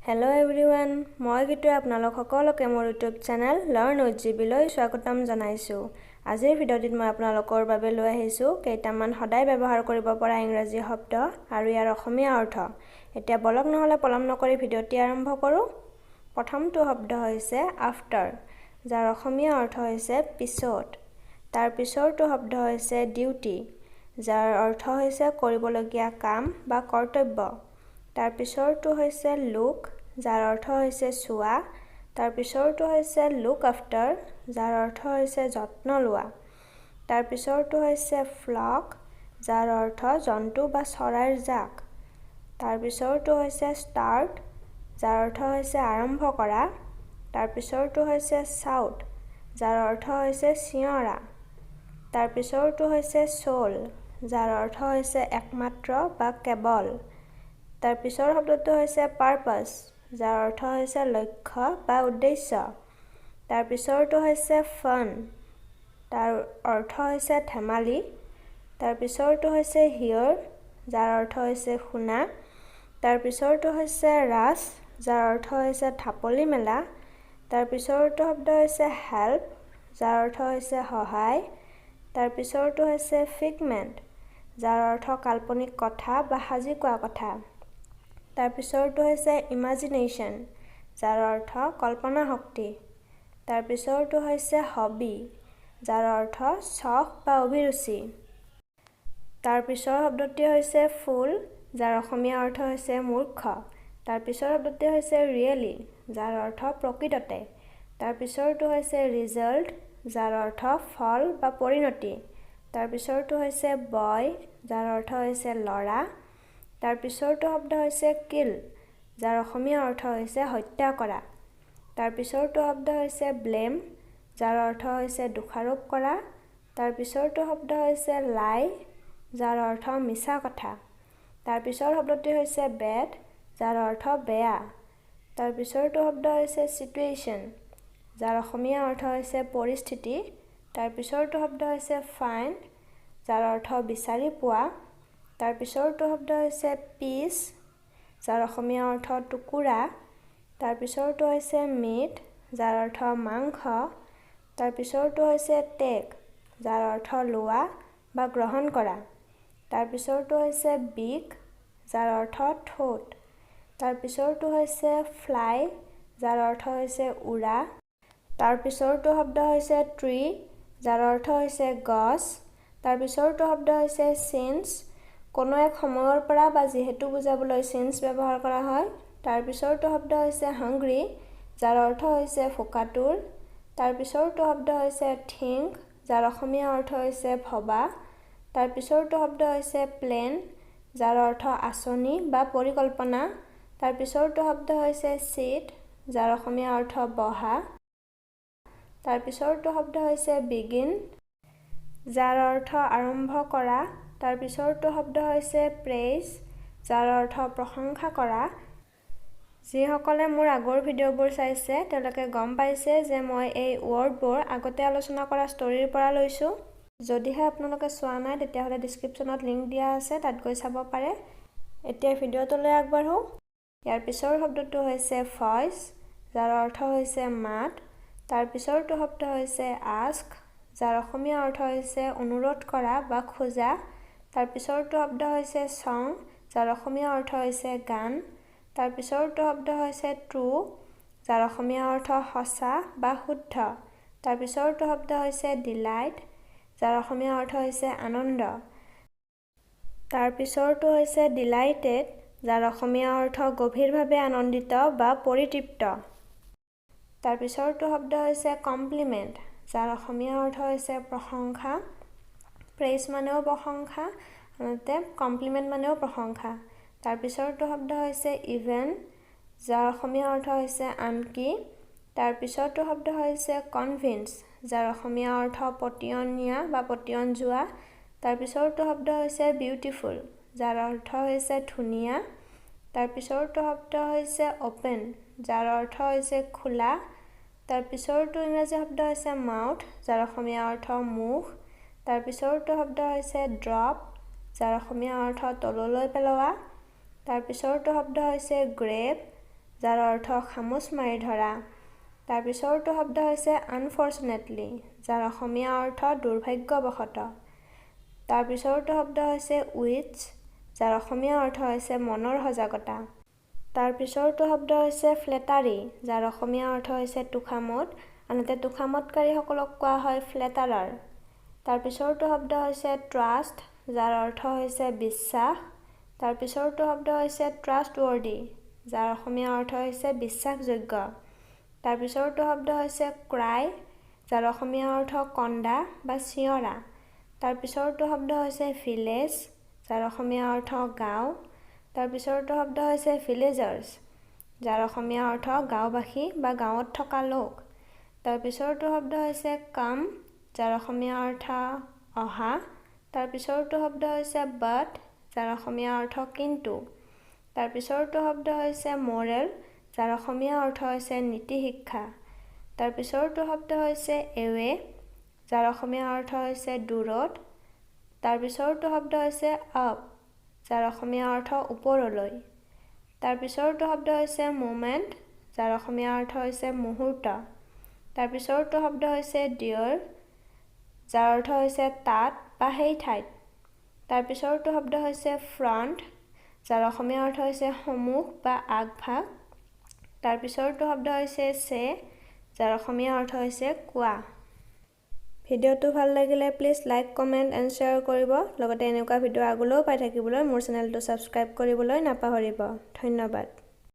Hello everyone, মই গিটু আপোনালোক সকলোকে মোৰ YouTube channel Learn with GB লৈ স্বাগতম জনাইছো। আজিৰ ভিডিঅ'টিত মই আপোনালোকৰ বাবে লৈ আহিছো কেইটামান সদায় ব্যৱহাৰ কৰিব পৰা ইংৰাজী শব্দ আৰু ইয়াৰ অসমীয়া অৰ্থ। এতিয়া বলক নহলে পলম নকৰি ভিডিঅ'টি আৰম্ভ কৰো। প্ৰথমটো শব্দ হৈছে after, যাৰ অসমীয়া অৰ্থ হৈছে পিছত। তাৰ পিছৰটো শব্দ হৈছে duty, যাৰ অৰ্থ হৈছে কৰিবলগীয়া কাম বা কৰ্তব্য। তাৰ পিছৰটো হৈছে look, যাৰ অৰ্থ হৈছে চোৱা। তাৰ পিছৰটো হৈছে look after, যাৰ অৰ্থ হৈছে যত্ন লোৱা। তাৰ পিছৰটো হৈছে flock, যাৰ অৰ্থ জন্তু বা চৰাইৰ জাক। তাৰ পিছৰটো হৈছে start, যাৰ অৰ্থ হৈছে আৰম্ভ কৰা। তাৰ পিছৰটো হৈছে shout, যাৰ অৰ্থ হৈছে চিঞৰা। তাৰ পিছৰটো হৈছে soul, যাৰ অৰ্থ হৈছে একমাত্ৰ বা কেৱল। তাৰ পিছৰ শব্দটো হৈছে purpose, যাৰ অৰ্থ হৈছে লক্ষ্য বা উদ্দেশ্য। তাৰ পিছৰটো হৈছে fun, তাৰ অৰ্থ হৈছে ধেমালি। তাৰ পিছৰটো হৈছে hear, যাৰ অৰ্থ হৈছে শুনা। তাৰ পিছৰটো হৈছে rush, যাৰ অৰ্থ হৈছে ঢাপলি মেলা। তাৰ পিছৰটো শব্দ হৈছে help, যাৰ অৰ্থ হৈছে সহায়। তাৰ পিছৰটো হৈছে figment, যাৰ অৰ্থ কাল্পনিক কথা বা সাজি কোৱা কথা। তাৰ পিছৰটো হৈছে imagination, যাৰ অৰ্থ কল্পনা শক্তি। তাৰ পিছৰটো হৈছে hobby, যাৰ অৰ্থ চখ বা অভিৰুচি। তাৰ পিছৰ শব্দটি হৈছে fool, যাৰ অসমীয়া অৰ্থ হৈছে মূৰ্খ। তাৰ পিছৰ শব্দটি হৈছে really, যাৰ অৰ্থ প্ৰকৃততে। তাৰ পিছৰটো হৈছে result, যাৰ অৰ্থ ফল বা পৰিণতি। তাৰ পিছৰটো হৈছে boy, যাৰ অৰ্থ হৈছে ল'ৰা। তাৰ পিছৰটো শব্দ হৈছে kill, যাৰ অসমীয়া অৰ্থ হৈছে হত্যা কৰা। তাৰ পিছৰটো শব্দ হৈছে blame, যাৰ অৰ্থ হৈছে দোষাৰোপ কৰা। তাৰ পিছৰটো শব্দ হৈছে lie, যাৰ অৰ্থ মিছা কথা। তাৰ পিছৰ শব্দটি হৈছে bad, যাৰ অৰ্থ বেয়া। তাৰ পিছৰটো শব্দ হৈছে situation, যাৰ অসমীয়া অৰ্থ হৈছে পৰিস্থিতি। তাৰ পিছৰটো শব্দ হৈছে find, যাৰ অৰ্থ বিচাৰি পোৱা। তাৰ পিছৰটো শব্দ হৈছে piece, যাৰ অসমীয়া অৰ্থ টুকুৰা। তাৰ পিছৰটো হৈছে meat, যাৰ অৰ্থ মাংস। তাৰ পিছৰটো হৈছে take, যাৰ অৰ্থ লোৱা বা গ্ৰহণ কৰা। তাৰ পিছৰটো হৈছে beak, যাৰ অৰ্থ ঠোঁট। তাৰ পিছৰটো হৈছে fly, যাৰ অৰ্থ হৈছে উৰা। তাৰ পিছৰটো শব্দ হৈছে tree, যাৰ অৰ্থ হৈছে গছ। তাৰ পিছৰটো শব্দ হৈছে since, কোনো এক সময়ৰ পৰা বা যিহেতু বুজাবলৈ since ব্যৱহাৰ কৰা হয়। তাৰ পিছৰটো শব্দ হৈছে hungry, যাৰ অৰ্থ হৈছে ভোকাতুৰ। তাৰ পিছৰটো শব্দ হৈছে think, যাৰ অসমীয়া অৰ্থ হৈছে ভবা। তাৰ পিছৰটো শব্দ হৈছে plan, যাৰ অৰ্থ আঁচনি বা পৰিকল্পনা। তাৰ পিছৰটো শব্দ হৈছে sit, যাৰ অসমীয়া অৰ্থ বহা। তাৰ পিছৰটো শব্দ হৈছে begin, যাৰ অৰ্থ আৰম্ভ কৰা। তাৰ পিছৰটো শব্দ হৈছে praise, যাৰ অৰ্থ প্ৰশংসা কৰা। যিসকলে মোৰ আগৰ ভিডিঅ'বোৰ চাইছে তেওঁলোকে গম পাইছে যে মই এই ৱৰ্ডবোৰ আগতে আলোচনা কৰা ষ্টৰীৰ পৰা লৈছো। যদিহে আপোনালোকে চোৱা নাই তেতিয়াহ'লে ডেছক্ৰিপশ্যনত লিংক দিয়া আছে, তাত গৈ চাব পাৰে। এতিয়া ভিডিঅ'টোলৈ আগবাঢ়ো। ইয়াৰ পিছৰ শব্দটো হৈছে voice, যাৰ অৰ্থ হৈছে মাত। তাৰ পিছৰটো শব্দ হৈছে ask, যাৰ অসমীয়া অৰ্থ হৈছে অনুৰোধ কৰা বা খোজা। তাৰ পিছৰটো শব্দ হৈছে song, যাৰ অসমীয়া অৰ্থ হৈছে গান। তাৰ পিছৰটো শব্দ হৈছে true, যাৰ অসমীয়া অৰ্থ সঁচা বা শুদ্ধ। তাৰ পিছৰটো শব্দ হৈছে delight, যাৰ অসমীয়া অৰ্থ হৈছে আনন্দ। তাৰ পিছৰটো হৈছে delighted, যাৰ অসমীয়া অৰ্থ গভীৰভাৱে আনন্দিত বা পৰিতৃপ্ত। তাৰ পিছৰটো শব্দ হৈছে compliment, যাৰ অসমীয়া অৰ্থ হৈছে প্ৰশংসা। praise মানেও প্ৰশংসা, আনহাতে compliment মানেও প্ৰশংসা। তাৰ পিছৰটো শব্দ হৈছে even, যাৰ অসমীয়া অৰ্থ হৈছে আনকি। তাৰ পিছৰটো শব্দ হৈছে convince, যাৰ অসমীয়া অৰ্থ পতিয়ন নিয়া বা পতিয়ন যোৱা। তাৰ পিছৰটো শব্দ হৈছে beautiful, যাৰ অৰ্থ হৈছে ধুনীয়া। তাৰ পিছৰটো শব্দ হৈছে open, যাৰ অৰ্থ হৈছে খোলা। তাৰ পিছৰটো ইংৰাজী শব্দ হৈছে mouth, যাৰ অসমীয়া অৰ্থ মুখ। তাৰ পিছৰটো শব্দ হৈছে drop, যাৰ অসমীয়া অৰ্থ তললৈ পেলোৱা। তাৰ পিছৰটো শব্দ হৈছে grave, যাৰ অৰ্থ খামোচ মাৰি ধৰা। তাৰ পিছৰটো শব্দ হৈছে আনফৰ্চুনেটলি, যাৰ অসমীয়া অৰ্থ দুৰ্ভাগ্যবশতঃ। তাৰ পিছৰটো শব্দ হৈছে উইটছ, যাৰ অসমীয়া অৰ্থ হৈছে মনৰ সজাগতা। তাৰ পিছৰটো শব্দ হৈছে ফ্লেটাৰী, যাৰ অসমীয়া অৰ্থ হৈছে তোষামোদ, আনহাতে তোষামোদকাৰীসকলক কোৱা হয় ফ্লেটাৰাৰ। তাৰ পিছৰটো শব্দ হৈছে ট্ৰাষ্ট, যাৰ অৰ্থ হৈছে বিশ্বাস। তাৰ পিছৰটো শব্দ হৈছে ট্ৰাষ্টৱৰ্ডি, যাৰ অসমীয়া অৰ্থ হৈছে বিশ্বাসযোগ্য। তাৰ পিছৰটো শব্দ হৈছে ক্ৰাই, যাৰ অসমীয়া অৰ্থ কন্দা বা চিঞৰা। তাৰ পিছৰটো শব্দ হৈছে ভিলেজ, যাৰ অসমীয়া অৰ্থ গাঁও। তাৰ পিছৰটো শব্দ হৈছে ভিলেজাৰ্ছ, যাৰ অসমীয়া অৰ্থ গাঁওবাসী বা গাঁৱত থকা লোক। তাৰ পিছৰটো শব্দ হৈছে কাম, যাৰ অসমীয়া অৰ্থ অহা। তাৰ পিছৰটো শব্দ হৈছে বাট, যাৰ অসমীয়া অৰ্থ কিন্তু। তাৰ পিছৰটো শব্দ হৈছে মৰেল, যাৰ অসমীয়া অৰ্থ হৈছে নীতি শিক্ষা। তাৰ পিছৰটো শব্দ হৈছে এৱে, যাৰ অসমীয়া অৰ্থ হৈছে দূৰত। তাৰ পিছৰটো শব্দ হৈছে আপ, যাৰ অসমীয়া অৰ্থ ওপৰলৈ। তাৰ পিছৰটো শব্দ হৈছে মোমেণ্ট, যাৰ অসমীয়া অৰ্থ হৈছে মুহূৰ্ত। তাৰ পিছৰটো শব্দ হৈছে ডিয়ৰ, যাৰ অৰ্থ হৈছে তাত বা সেই ঠাইত। তাৰ পিছৰটো শব্দ হৈছে ফ্ৰণ্ট, যাৰ অসমীয়া অৰ্থ হৈছে সন্মুখ বা আগভাগ। তাৰ পিছৰটো শব্দ হৈছে চে, যাৰ অসমীয়া অৰ্থ হৈছে কোৱা। ভিডিঅ'টো ভাল লাগিলে please like, comment and share কৰিব। লগতে এনেকুৱা ভিডিঅ' আগলৈও পাই থাকিবলৈ মোৰ চেনেলটো ছাবস্ক্ৰাইব কৰিবলৈ নাপাহৰিব। ধন্যবাদ।